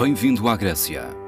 Bem-vindo à Grécia.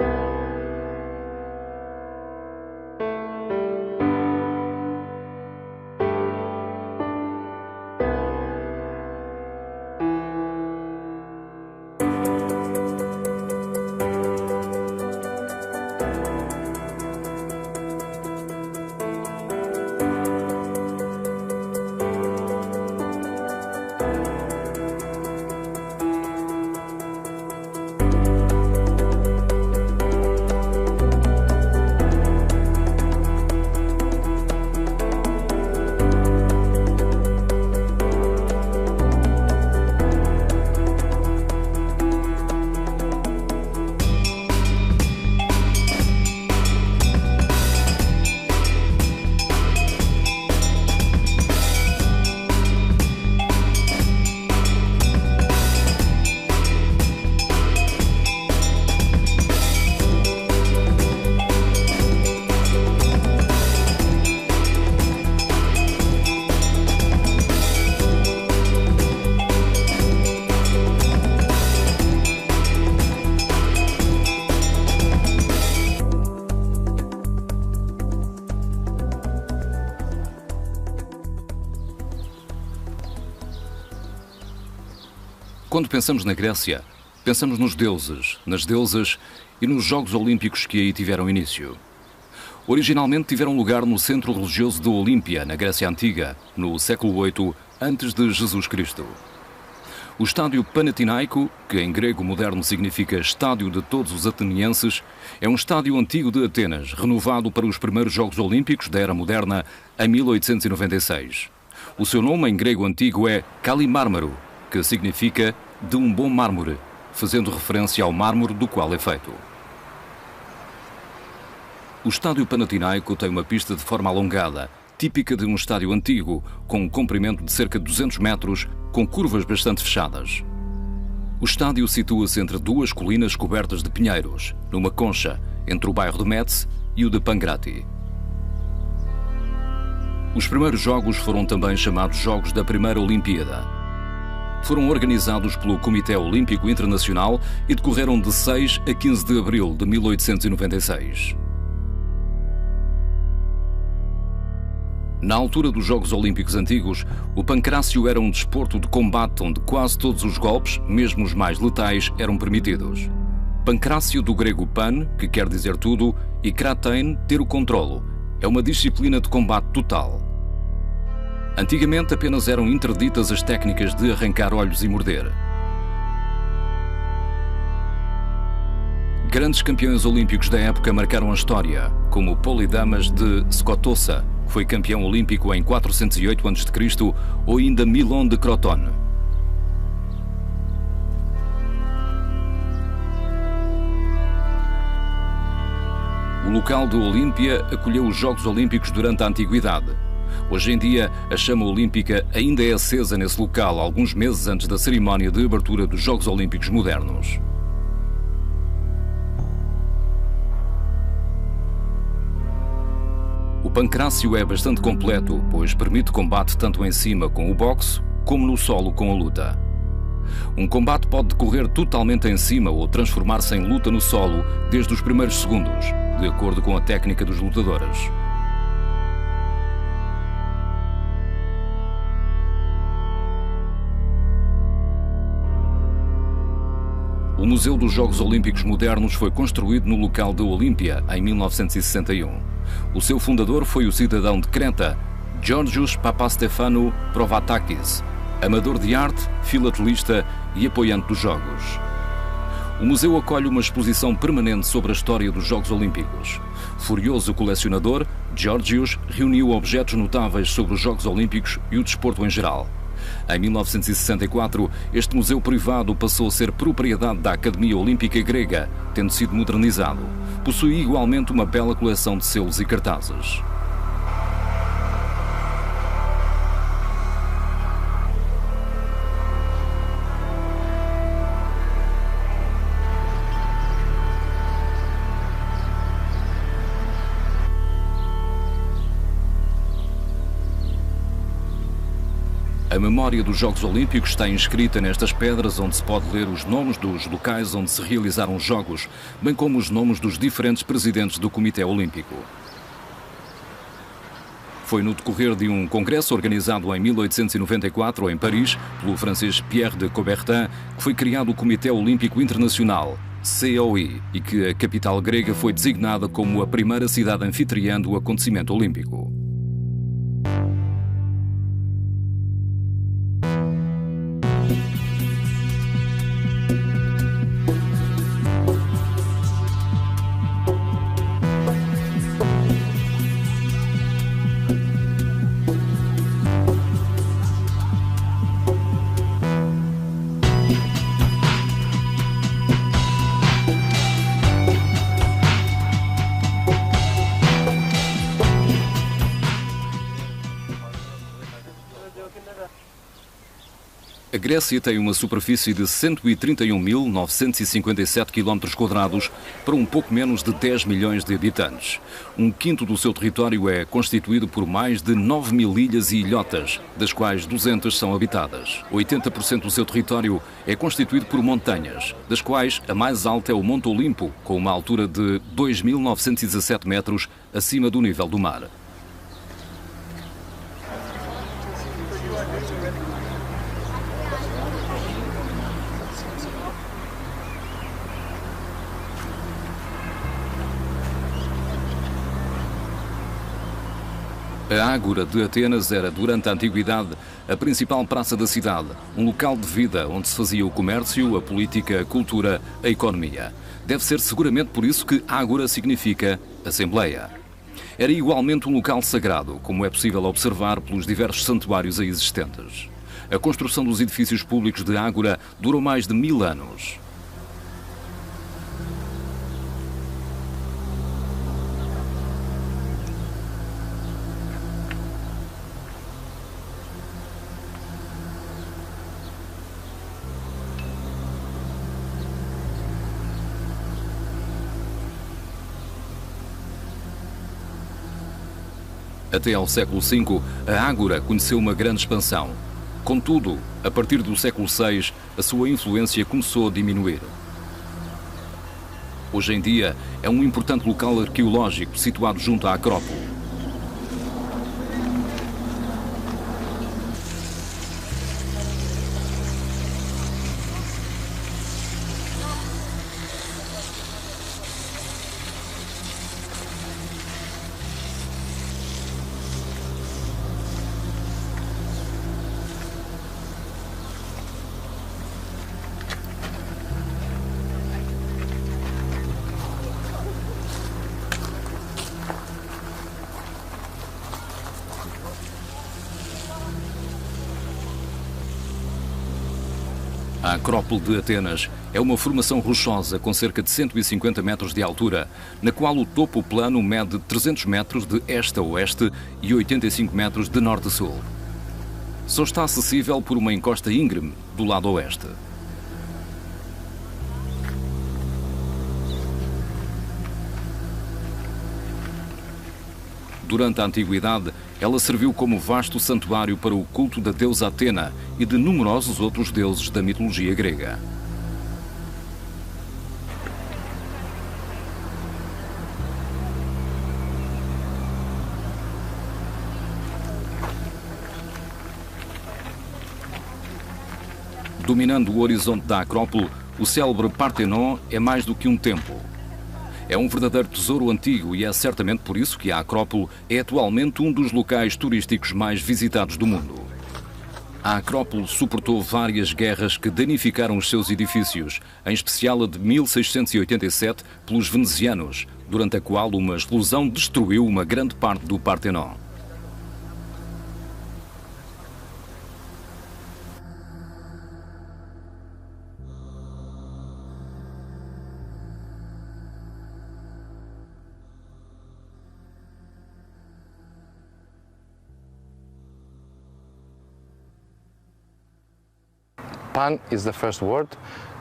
Quando pensamos na Grécia, pensamos nos deuses, nas deusas e nos Jogos Olímpicos que aí tiveram início. Originalmente tiveram lugar no centro religioso de Olímpia, na Grécia Antiga, no século VIII antes de Jesus Cristo. O estádio Panatinaico, que em grego moderno significa estádio de todos os atenienses, é um estádio antigo de Atenas, renovado para os primeiros Jogos Olímpicos da Era Moderna em 1896. O seu nome em grego antigo é Kallimármaro, que significa de um bom mármore, fazendo referência ao mármore do qual é feito. O estádio Panatinaico tem uma pista de forma alongada, típica de um estádio antigo, com um comprimento de cerca de 200 metros, com curvas bastante fechadas. O estádio situa-se entre duas colinas cobertas de pinheiros, numa concha entre o bairro de Metz e o de Pangrati. Os primeiros jogos foram também chamados Jogos da Primeira Olimpíada. Foram organizados pelo Comitê Olímpico Internacional e decorreram de 6 a 15 de abril de 1896. Na altura dos Jogos Olímpicos antigos, o pancrácio era um desporto de combate onde quase todos os golpes, mesmo os mais letais, eram permitidos. Pancrácio, do grego pan, que quer dizer tudo, e kratein, ter o controlo, é uma disciplina de combate total. Antigamente apenas eram interditas as técnicas de arrancar olhos e morder. Grandes campeões olímpicos da época marcaram a história, como Polidamas de Skotosa, que foi campeão olímpico em 408 a.C., ou ainda Milon de Crotone. O local de Olímpia acolheu os Jogos Olímpicos durante a Antiguidade. Hoje em dia, a chama olímpica ainda é acesa nesse local, alguns meses antes da cerimónia de abertura dos Jogos Olímpicos modernos. O pancrácio é bastante completo, pois permite combate tanto em cima com o boxe, como no solo com a luta. Um combate pode decorrer totalmente em cima ou transformar-se em luta no solo desde os primeiros segundos, de acordo com a técnica dos lutadores. O Museu dos Jogos Olímpicos Modernos foi construído no local de Olímpia, em 1961. O seu fundador foi o cidadão de Creta, Georgios Papastefanou Provatakis, amador de arte, filatelista e apoiante dos Jogos. O museu acolhe uma exposição permanente sobre a história dos Jogos Olímpicos. Furioso colecionador, Georgios reuniu objetos notáveis sobre os Jogos Olímpicos e o desporto em geral. Em 1964, este museu privado passou a ser propriedade da Academia Olímpica Grega, tendo sido modernizado. Possui igualmente uma bela coleção de selos e cartazes. A memória dos Jogos Olímpicos está inscrita nestas pedras, onde se pode ler os nomes dos locais onde se realizaram os Jogos, bem como os nomes dos diferentes presidentes do Comitê Olímpico. Foi no decorrer de um congresso organizado em 1894 em Paris, pelo francês Pierre de Coubertin, que foi criado o Comitê Olímpico Internacional, COI, e que a capital grega foi designada como a primeira cidade anfitriã do acontecimento olímpico. A Grécia tem uma superfície de 131.957 km² para um pouco menos de 10 milhões de habitantes. Um quinto do seu território é constituído por mais de 9.000 ilhas e ilhotas, das quais 200 são habitadas. 80% do seu território é constituído por montanhas, das quais a mais alta é o Monte Olimpo, com uma altura de 2.917 metros acima do nível do mar. A Ágora de Atenas era, durante a Antiguidade, a principal praça da cidade, um local de vida onde se fazia o comércio, a política, a cultura, a economia. Deve ser seguramente por isso que Ágora significa Assembleia. Era igualmente um local sagrado, como é possível observar pelos diversos santuários aí existentes. A construção dos edifícios públicos de Ágora durou mais de 1000 anos. Até ao século V, a Ágora conheceu uma grande expansão. Contudo, a partir do século VI, a sua influência começou a diminuir. Hoje em dia, é um importante local arqueológico situado junto à Acrópole. A Acrópole de Atenas é uma formação rochosa com cerca de 150 metros de altura, na qual o topo plano mede 300 metros de este a oeste e 85 metros de norte a sul. Só está acessível por uma encosta íngreme do lado oeste. Durante a Antiguidade, ela serviu como vasto santuário para o culto da deusa Atena e de numerosos outros deuses da mitologia grega. Dominando o horizonte da Acrópole, o célebre Partenon é mais do que um templo. É um verdadeiro tesouro antigo e é certamente por isso que a Acrópole é atualmente um dos locais turísticos mais visitados do mundo. A Acrópole suportou várias guerras que danificaram os seus edifícios, em especial a de 1687 pelos venezianos, durante a qual uma explosão destruiu uma grande parte do Partenon. Pan is the first word,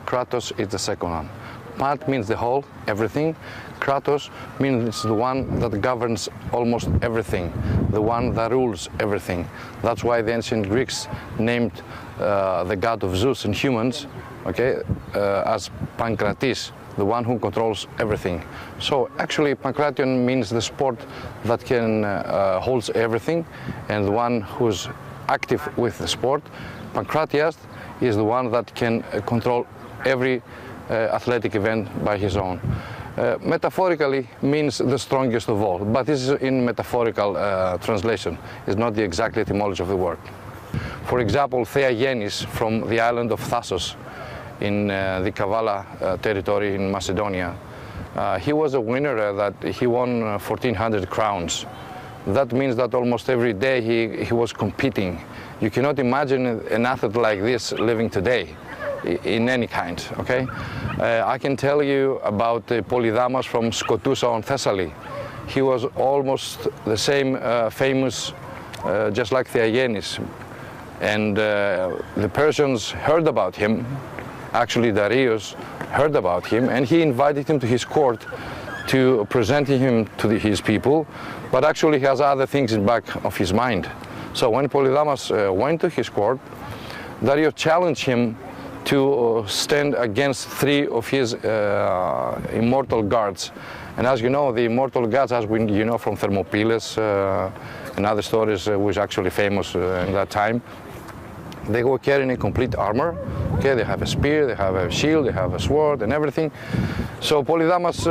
Kratos is the second one. Pan means the whole, everything. Kratos means it's the one that governs almost everything, the one that rules everything. That's why the ancient Greeks named the god of Zeus and humans, okay, as Pankratis, the one who controls everything. So actually Pankration means the sport that can holds everything, and the one who's active with the sport. Pankratiast is the one that can control every athletic event by his own. Metaphorically means the strongest of all, but this is in metaphorical translation. It's not the exact etymology of the word. For example, Theagenes from the island of Thasos in the Kavala territory in Macedonia, he was a winner that he won 1,400 crowns. That means that almost every day he was competing. You cannot imagine an athlete like this living today in any kind, okay? I can tell you about Polydamas from Skotousa on Thessaly. He was almost the same famous, just like Theagenes. And the Persians heard about him. Actually, Darius heard about him, and he invited him to his court to present him to his people, but actually he has other things in back of his mind. So when Polydamas went to his court, Darius challenged him to stand against 3 of his immortal guards. And as you know, the immortal gods, as we know from Thermopylae and other stories, was actually famous in that time. They were carrying a complete armor. Okay, they have a spear, they have a shield, they have a sword and everything. So Polydamas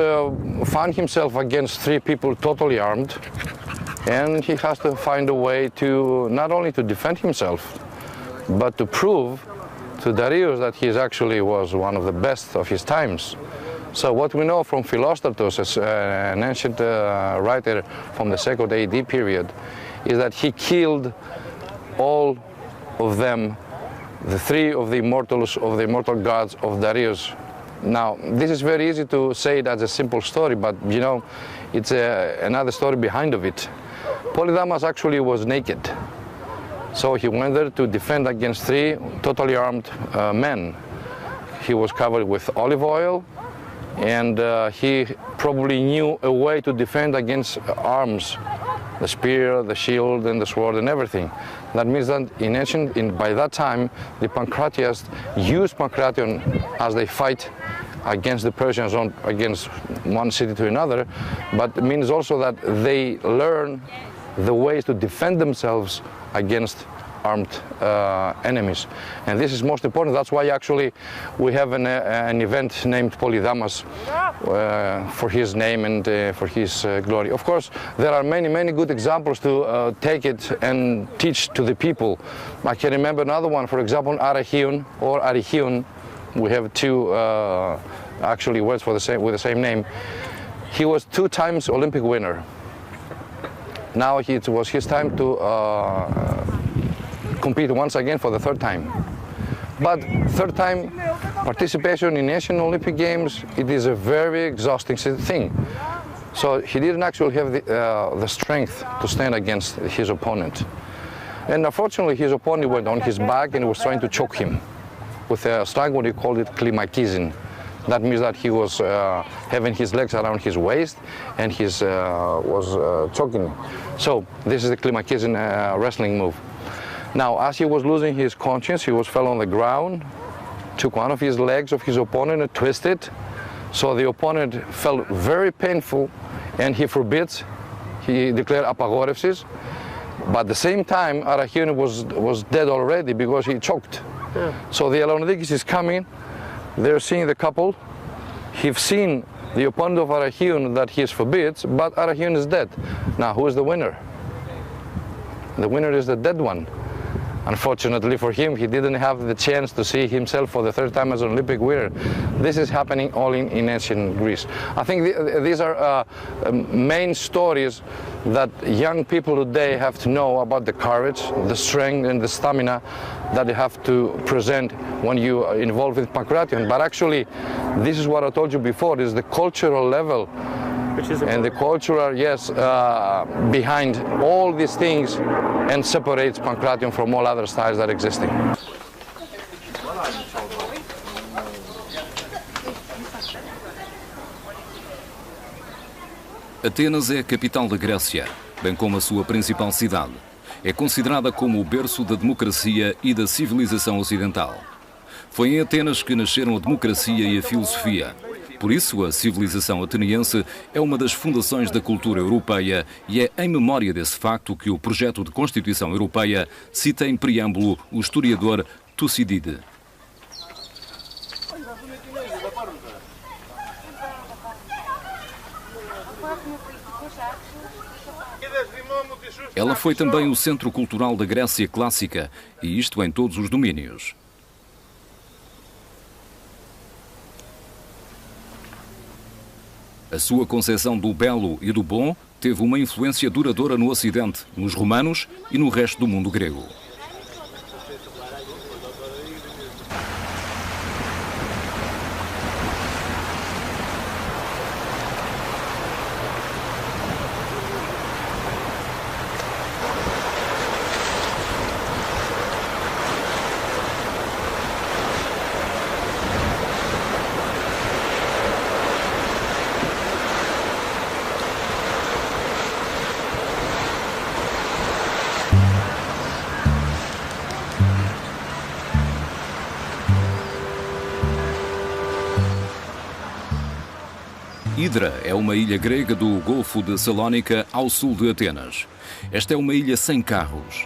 found himself against 3 people totally armed, and he has to find a way to not only to defend himself, but to prove to Darius that he actually was one of the best of his times. So what we know from Philostratus, an ancient writer from the 2nd AD period, is that he killed all of them, the 3 of the immortal gods of Darius. Now, this is very easy to say it as a simple story, but you know, it's another story behind of it. Polydamas actually was naked. So he went there to defend against 3 totally armed men. He was covered with olive oil, and he probably knew a way to defend against arms, the spear, the shield, and the sword, and everything. That means that by that time, the Pankratiasts used Pankration as they fight against the Persians, against one city to another, but it means also that they learn the ways to defend themselves against armed enemies. And this is most important. That's why actually we have an event named Polydamas for his name and for his glory. Of course, there are many good examples to take it and teach to the people. I can remember another one, for example, Arachion or Arichion. We have 2 actually words for with the same name. He was 2 times Olympic winner. Now it was his time to compete once again for the 3rd time. But 3rd time participation in Asian Olympic Games, it is a very exhausting thing. So he didn't actually have the strength to stand against his opponent. And unfortunately, his opponent went on his back and was trying to choke him with a strike, what he called it, klimakizin. That means that he was having his legs around his waist and he was choking. So this is the klimakizin wrestling move. Now, as he was losing his conscience, he fell on the ground, took one of his legs of his opponent and twisted. So the opponent felt very painful, and he declared apagorevsis. But at the same time, Arachion was dead already because he choked. Yeah. So the Elaonidikis is coming. They're seeing the couple. He's seen the opponent of Arachion that he forbids, but Arachion is dead. Now, who is the winner? The winner is the dead one. Unfortunately for him, he didn't have the chance to see himself for the 3rd time as an Olympic winner. This is happening all in ancient Greece. I think these are main stories that young people today have to know about the courage, the strength, and the stamina that you have to present when you are involved with Pankration. But actually, this is what I told you before, is the cultural level and the cultural, yes, behind all these things, and separates Pankration from all other styles that are existing. Atenas é a capital da Grécia, bem como a sua principal cidade. É considerada como o berço da democracia e da civilização ocidental. Foi em Atenas que nasceram a democracia e a filosofia. Por isso, a civilização ateniense é uma das fundações da cultura europeia e é em memória desse facto que o projeto de Constituição Europeia cita em preâmbulo o historiador Tucídides. Ela foi também o centro cultural da Grécia clássica, e isto em todos os domínios. A sua concepção do belo e do bom teve uma influência duradoura no Ocidente, nos romanos e no resto do mundo grego. Hidra é uma ilha grega do Golfo de Salónica, ao sul de Atenas. Esta é uma ilha sem carros.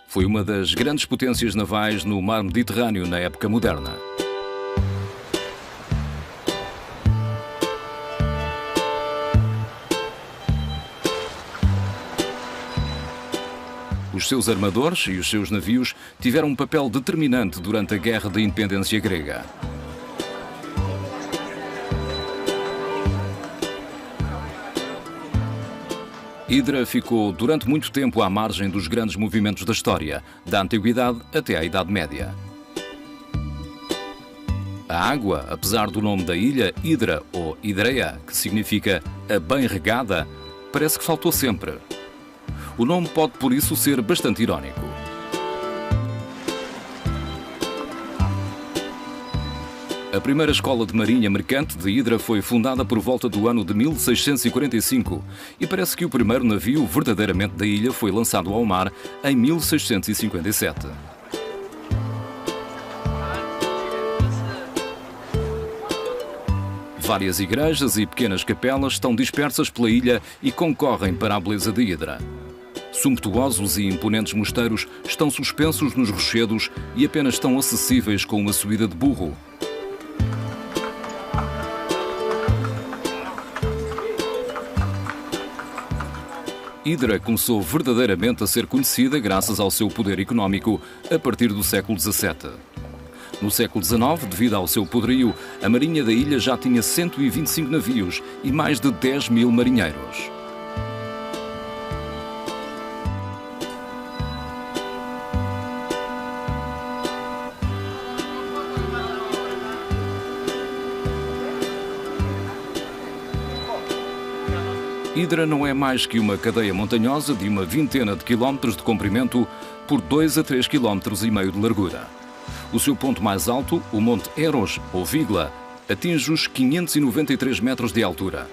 Foi uma das grandes potências navais no mar Mediterrâneo na época moderna. Os seus armadores e os seus navios tiveram um papel determinante durante a Guerra da Independência grega. Hidra ficou durante muito tempo à margem dos grandes movimentos da história, da Antiguidade até à Idade Média. A água, apesar do nome da ilha, Hidra ou Hidreia, que significa a bem regada, parece que faltou sempre. O nome pode, por isso, ser bastante irónico. A primeira escola de marinha mercante de Hidra foi fundada por volta do ano de 1645 e parece que o primeiro navio verdadeiramente da ilha foi lançado ao mar em 1657. Várias igrejas e pequenas capelas estão dispersas pela ilha e concorrem para a beleza de Hidra. Sumptuosos e imponentes mosteiros estão suspensos nos rochedos e apenas estão acessíveis com uma subida de burro. Hidra começou verdadeiramente a ser conhecida graças ao seu poder económico a partir do século XVII. No século XIX, devido ao seu poderio, a marinha da ilha já tinha 125 navios e mais de 10 mil marinheiros. Hidra não é mais que uma cadeia montanhosa de uma vintena de quilómetros de comprimento por 2 a 3 quilómetros e meio de largura. O seu ponto mais alto, o Monte Eros, ou Vigla, atinge os 593 metros de altura.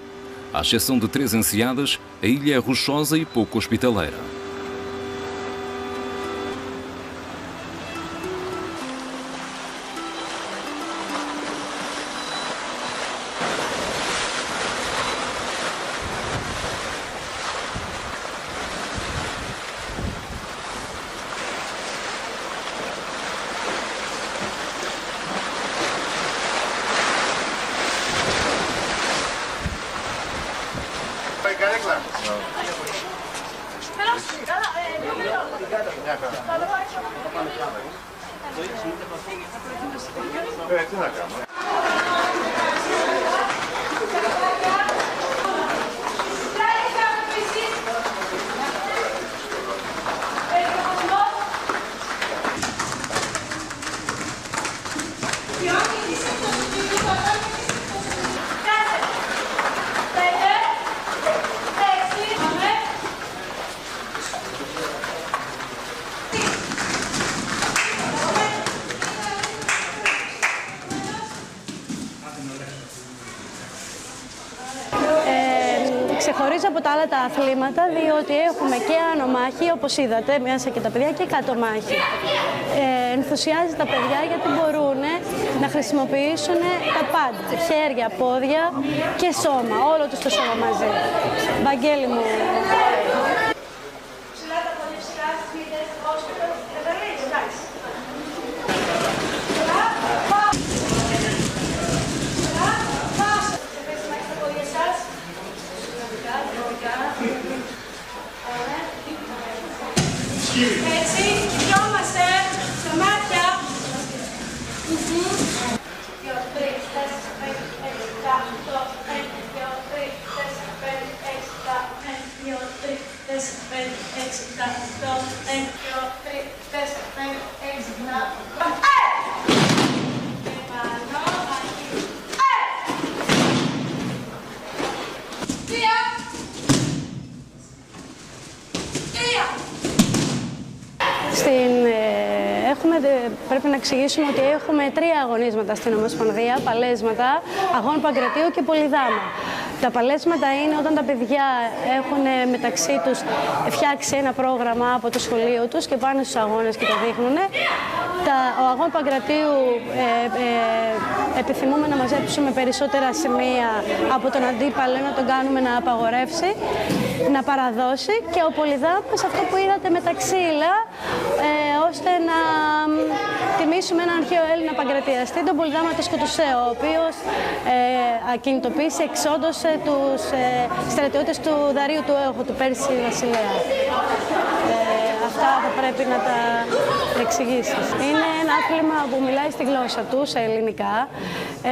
À exceção de 3 enseadas, a ilha é rochosa e pouco hospitaleira. ξεχωρίζει από τα άλλα τα αθλήματα, διότι έχουμε και άνω μάχη, όπως είδατε, μέσα και τα παιδιά, και κάτω μάχη. Ενθουσιάζει τα παιδιά γιατί μπορούν να χρησιμοποιήσουν τα πάντα. Χέρια, πόδια και σώμα, όλο τους το σώμα μαζί. Βαγγέλη μου. Έτσι, κοιτιόμαστε στα μάτια. 2, 3, 4, 5, 6, 7, 8, 1, 2, 3, 4, 5, 6, 7, 1, 2, 3, 4, 5, 6, 7, 8, 1, 2, 3, 4, 5, 6, 7, 8. Και πάνω, aquí. 2. Πρέπει να εξηγήσουμε ότι έχουμε 3 αγωνίσματα στην Ομοσπονδία, παλέσματα, αγών Παγκρατίου και Πολυδάμα. Τα παλέσματα είναι όταν τα παιδιά έχουν μεταξύ τους φτιάξει ένα πρόγραμμα από το σχολείο τους και πάνε στους αγώνες και το δείχνουν. Ο αγών Παγκρατίου επιθυμούμε να μαζέψουμε περισσότερα σημεία από τον αντίπαλο, να τον κάνουμε να απαγορεύσει, να παραδώσει, και ο Πολυδάμας αυτό που είδατε με τα ξύλα, ώστε να τιμήσουμε έναν αρχαίο Έλληνα παγκρατιαστή, τον Πολυδάμα το Σκοτουσαίο, ο οποίος ακινητοποίησε, εξόντωσε τους στρατιώτες του Δαρίου του Έοχου, του Πέρση βασιλέα. Αυτά θα πρέπει να τα εξηγήσεις. Είναι ένα άθλημα που μιλάει στη γλώσσα του, σε ελληνικά.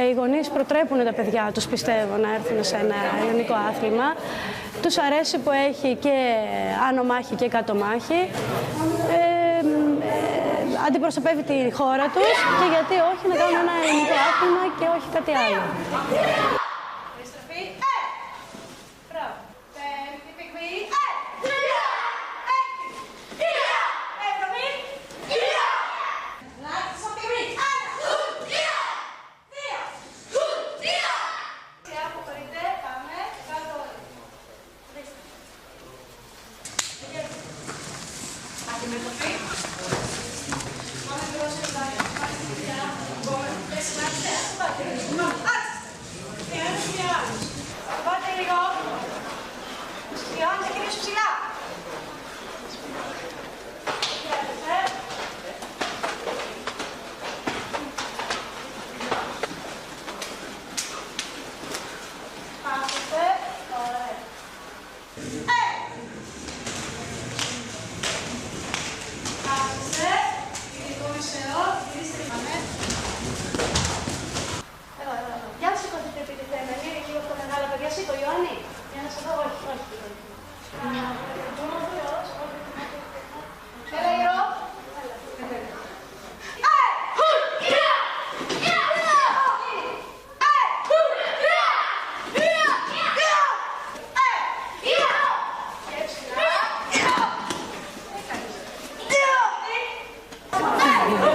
Οι γονείς προτρέπουν τα παιδιά τους, πιστεύω, να έρθουν σε ένα ελληνικό άθλημα. Τους αρέσει που έχει και άνω μάχη και κάτω μάχη. Αντιπροσωπεύει τη χώρα τους και γιατί όχι να κάνουν ένα ελληνικό άθλημα και όχι κάτι άλλο.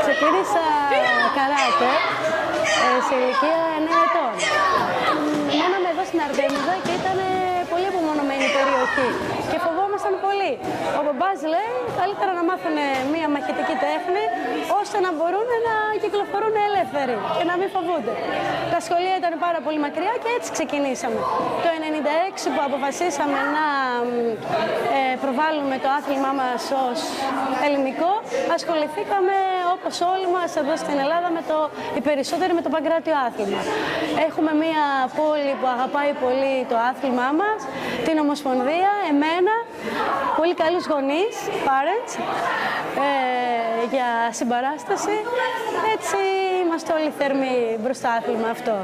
Ξεκίνησα καράτε σε ηλικία 9 ετών. Μέναμε εδώ στην Αρτέμιδα και ήταν πολύ απομονωμένη η περιοχή και φοβόμασταν πολύ. Ο μπαμπάς λέει καλύτερα να μάθουν μία μαχητική τέχνη ώστε να μπορούν να κυκλοφορούν ελεύθεροι και να μην φοβούνται. Τα σχολεία ήταν πάρα πολύ μακριά και έτσι ξεκινήσαμε. Το 1996 που αποφασίσαμε να προβάλλουμε το άθλημά μας ως ελληνικό, ασχοληθήκαμε όπως όλοι μας εδώ στην Ελλάδα οι περισσότεροι με το παγκράτιο άθλημα. Έχουμε μία πόλη που αγαπάει πολύ το άθλημά μας, την Ομοσπονδία, εμένα, πολύ καλούς γονείς, parents, για συμπαράσταση. Έτσι είμαστε όλοι θερμοί μπροστά στο άθλημα αυτό.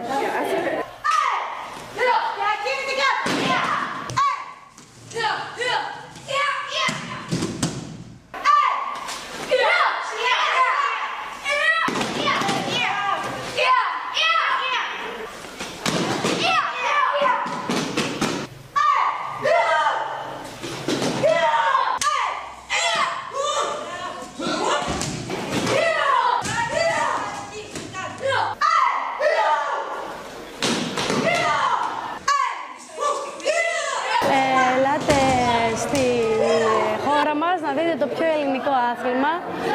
άθλημα,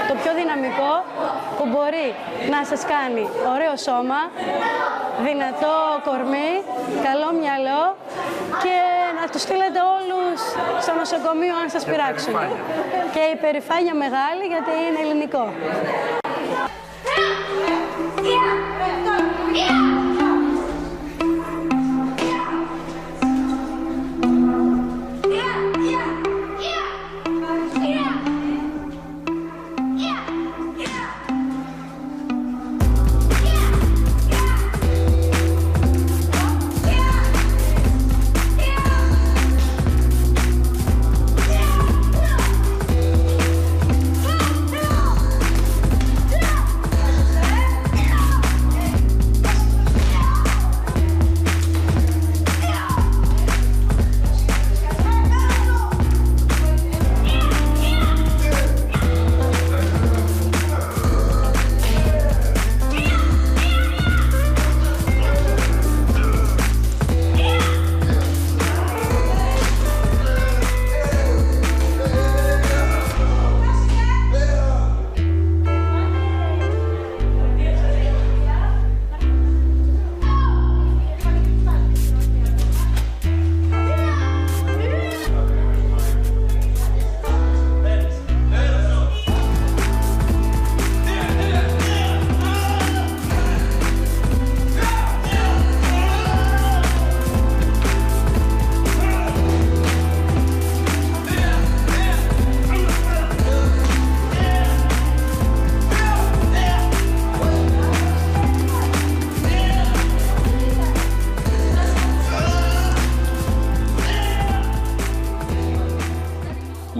το πιο δυναμικό, που μπορεί να σας κάνει ωραίο σώμα, δυνατό κορμί, καλό μυαλό και να τους στείλετε όλους στο νοσοκομείο αν σας πειράξουν. Και η περηφάνεια μεγάλη γιατί είναι ελληνικό.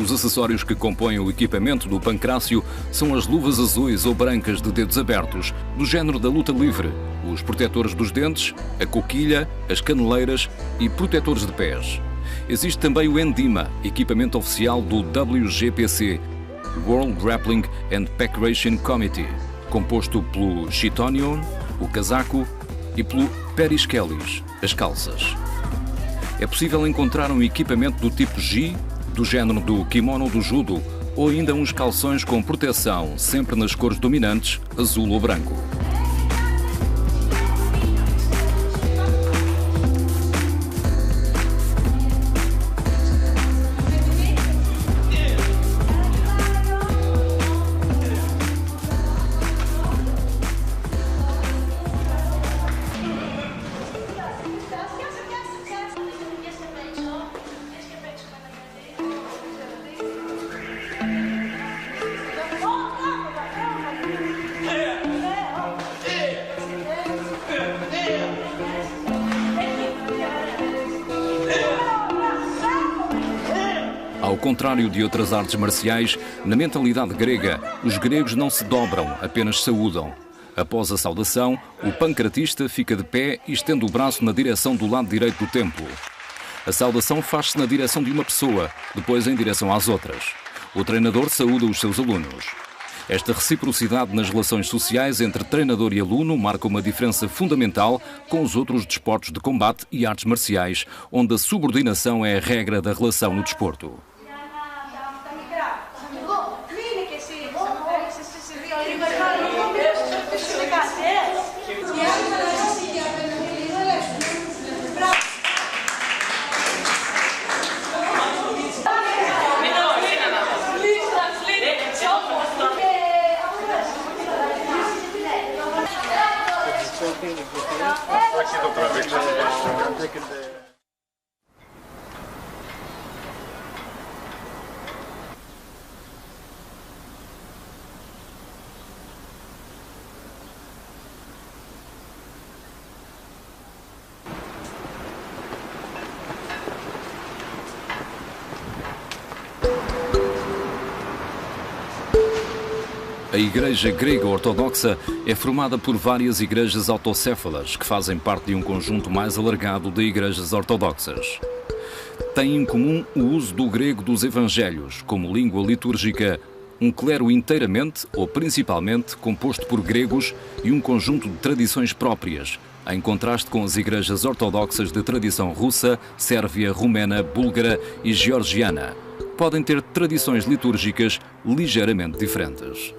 Os acessórios que compõem o equipamento do pancrácio são as luvas azuis ou brancas de dedos abertos, do género da luta livre, os protetores dos dentes, a coquilha, as caneleiras e protetores de pés. Existe também o Endima, equipamento oficial do WGPC, World Grappling and Pack-Ration Committee, composto pelo chitonion, o casaco e pelo periskelis, as calças. É possível encontrar um equipamento do tipo G, do género do kimono do judo, ou ainda uns calções com proteção, sempre nas cores dominantes, azul ou branco. Ao contrário de outras artes marciais, na mentalidade grega, os gregos não se dobram, apenas saúdam. Após a saudação, o pancratista fica de pé e estende o braço na direção do lado direito do templo. A saudação faz-se na direção de uma pessoa, depois em direção às outras. O treinador saúda os seus alunos. Esta reciprocidade nas relações sociais entre treinador e aluno marca uma diferença fundamental com os outros desportos de combate e artes marciais, onde a subordinação é a regra da relação no desporto. A Igreja Grega Ortodoxa é formada por várias igrejas autocéfalas que fazem parte de um conjunto mais alargado de igrejas ortodoxas. Têm em comum o uso do grego dos evangelhos como língua litúrgica, um clero inteiramente ou principalmente composto por gregos e um conjunto de tradições próprias, em contraste com as igrejas ortodoxas de tradição russa, sérvia, romena, búlgara e georgiana. podem ter tradições litúrgicas ligeiramente diferentes.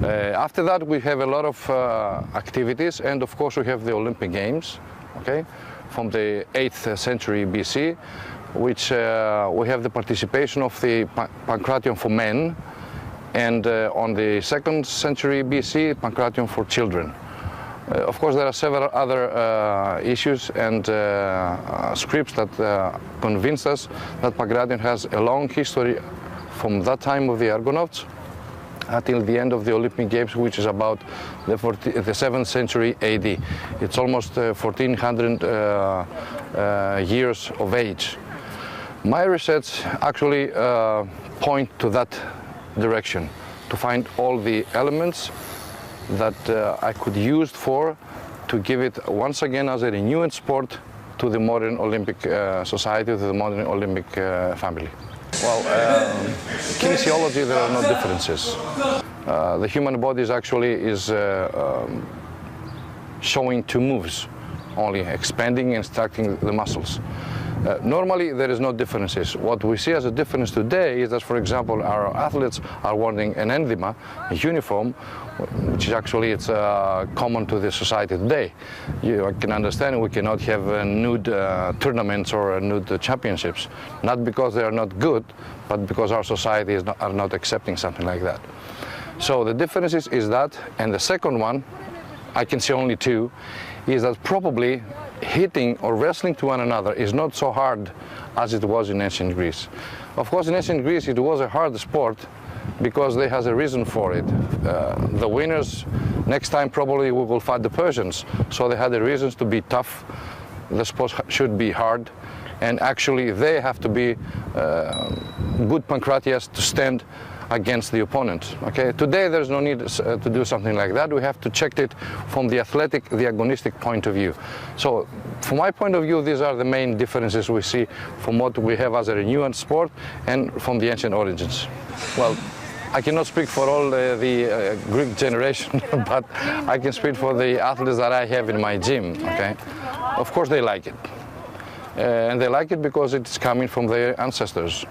After that, we have a lot of activities, and of course we have the Olympic Games, okay, from the 8th century BC, which we have the participation of the pancration for men, and on the 2nd century BC, pancration for children. Of course, there are several other issues and scripts that convince us that pancration has a long history from that time of the Argonauts until the end of the Olympic Games, which is about the 7th century AD. It's almost 1400 years of age. My research actually point to that direction, to find all the elements that I could use to give it once again as a renewed sport to the modern Olympic society, to the modern Olympic family. Well, kinesiology, there are no differences. The human body is showing two moves, only expanding and contracting the muscles. Normally, there is no differences. What we see as a difference today is that, for example, our athletes are wearing an endyma, a uniform, which is actually common to the society today. You can understand we cannot have nude tournaments or nude championships, not because they are not good, but because our society are not accepting something like that. So the difference is that, and the second one, I can see only two, is that probably hitting or wrestling to one another is not so hard as it was in ancient Greece. Of course, in ancient Greece it was a hard sport because they has a reason for it. The winners, next time probably we will fight the Persians, so they had the reasons to be tough. The sport should be hard, and actually they have to be good pancratiasts to stand against the opponent. Okay, today there's no need to do something like that. We have to check it from the athletic, the agonistic point of view. So from my point of view, these are the main differences we see from what we have as a renewed sport and from the ancient origins. Well, I cannot speak for all the Greek generation, but I can speak for the athletes that I have in my gym. Okay, of course they like it, and they like it because it's coming from their ancestors.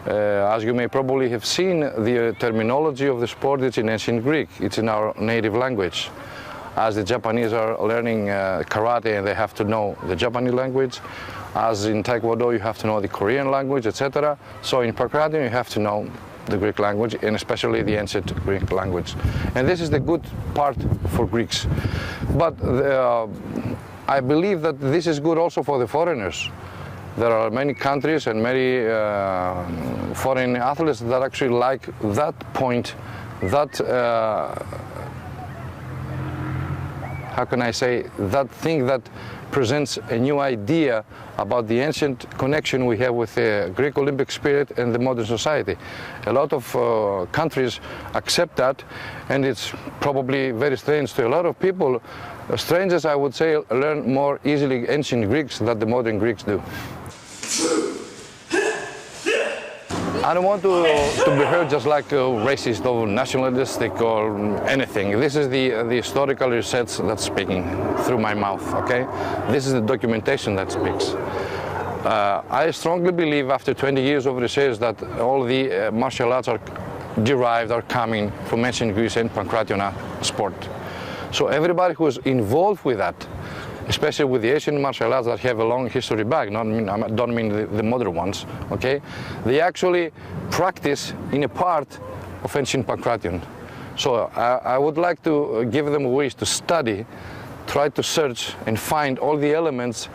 As you may probably have seen, the terminology of the sport is in ancient Greek. It's in our native language. As the Japanese are learning karate and they have to know the Japanese language, as in Taekwondo you have to know the Korean language, etc. So in pancration you have to know the Greek language, and especially the ancient Greek language. And this is the good part for Greeks. But I believe that this is good also for the foreigners. There are many countries and many foreign athletes that actually like that point, that, how can I say, that thing that presents a new idea about the ancient connection we have with the Greek Olympic spirit and the modern society. A lot of countries accept that, and it's probably very strange to a lot of people. Strangers, I would say, learn more easily ancient Greeks than the modern Greeks do. I don't want to be heard just like racist or nationalistic or anything. This is the historical research that's speaking through my mouth, okay? This is the documentation that speaks. I strongly believe after 20 years of research that all the martial arts are derived, are coming from ancient Greece and pancration sport. So everybody who's involved with that, especially with the Asian martial arts that have a long history back, I don't mean the modern ones, okay? They actually practice in a part of ancient pancration. So I would like to give them ways to study, try to search and find all the elements.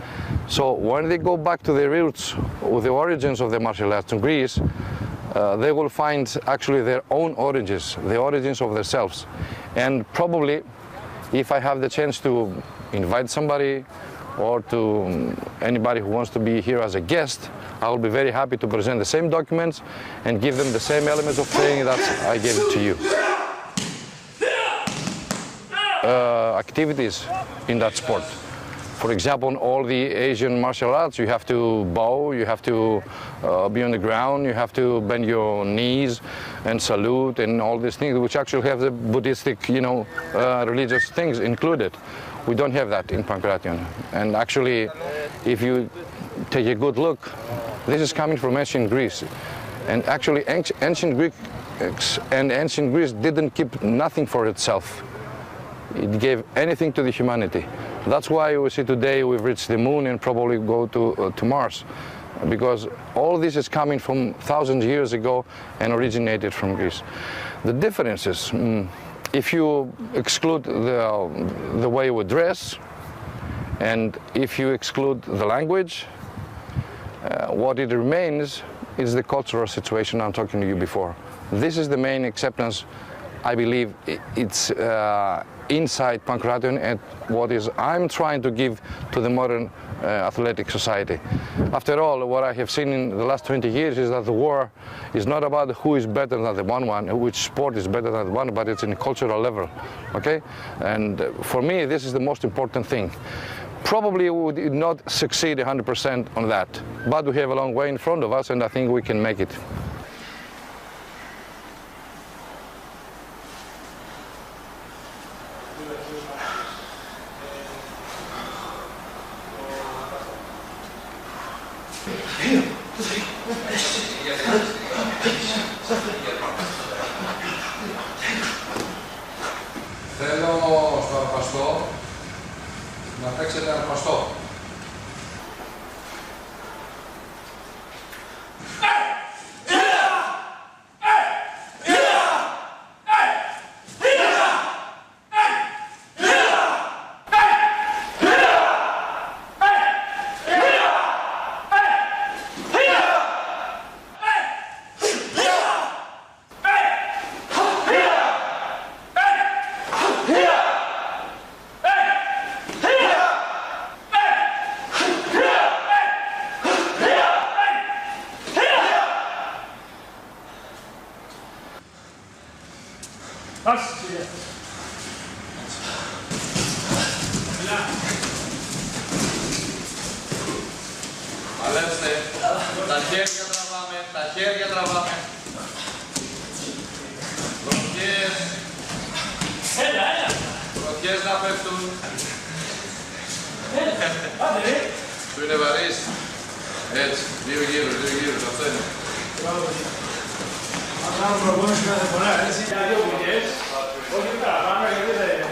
So when they go back to the roots or the origins of the martial arts in Greece, they will find actually their own origins, the origins of themselves. And probably, if I have the chance to invite somebody or to anybody who wants to be here as a guest, I will be very happy to present the same documents and give them the same elements of training that I gave to you. Activities in that sport. For example, in all the Asian martial arts, you have to bow, you have to be on the ground, you have to bend your knees and salute and all these things, which actually have the Buddhistic, religious things included. We don't have that in pancration. And actually, if you take a good look, this is coming from ancient Greece. And actually, ancient Greek and ancient Greece didn't keep nothing for itself. It gave anything to the humanity. That's why we see today we've reached the moon and probably go to Mars, because all this is coming from thousands of years ago and originated from Greece. The differences, if you exclude the way we dress, and if you exclude the language, what it remains is the cultural situation I'm talking to you before. This is the main acceptance, I believe, it's inside Pankration and what is I'm trying to give to the modern athletic society. After all, what I have seen in the last 20 years is that the war is not about who is better than the one, which sport is better than the one, but it's in a cultural level, okay? And for me, this is the most important thing. Probably we would not succeed 100% on that, but we have a long way in front of us, and I think we can make it. Θέλω στο αρπαστό να παίξετε αρπαστό. Παλέψτε, τα χέρια τραβάμε, Βροχές να πέφτουν. Του είναι βαρύς. Έτσι, δύο γύρους, αυτό είναι. Θα κάνουμε προπόνηση κάθε φορά, έτσι, για δύο δουλειές. Όχι παραπάνω, γιατί δεν είναι.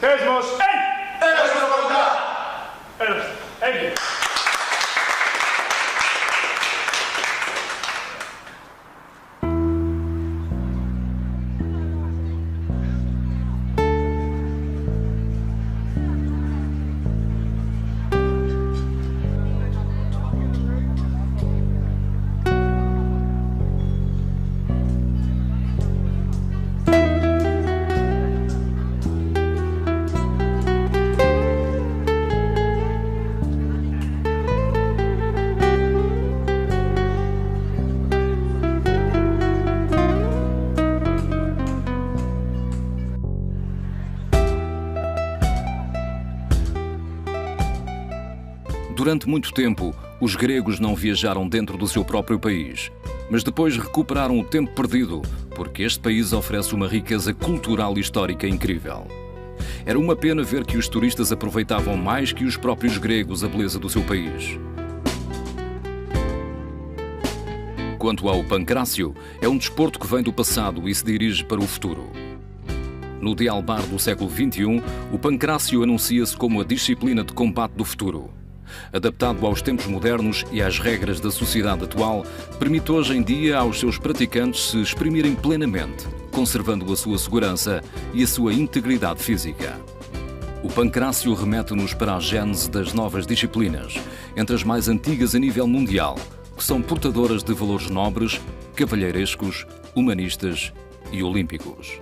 Θέσμος, Έγινε. Durante muito tempo, os gregos não viajaram dentro do seu próprio país, mas depois recuperaram o tempo perdido, porque este país oferece uma riqueza cultural e histórica incrível. Era uma pena ver que os turistas aproveitavam mais que os próprios gregos a beleza do seu país. Quanto ao pancrácio, é um desporto que vem do passado e se dirige para o futuro. No Dialbar do século XXI, o pancrácio anuncia-se como a disciplina de combate do futuro. Adaptado aos tempos modernos e às regras da sociedade atual, permite hoje em dia aos seus praticantes se exprimirem plenamente, conservando a sua segurança e a sua integridade física. O pancrácio remete-nos para a gênese das novas disciplinas, entre as mais antigas a nível mundial, que são portadoras de valores nobres, cavalheirescos, humanistas e olímpicos.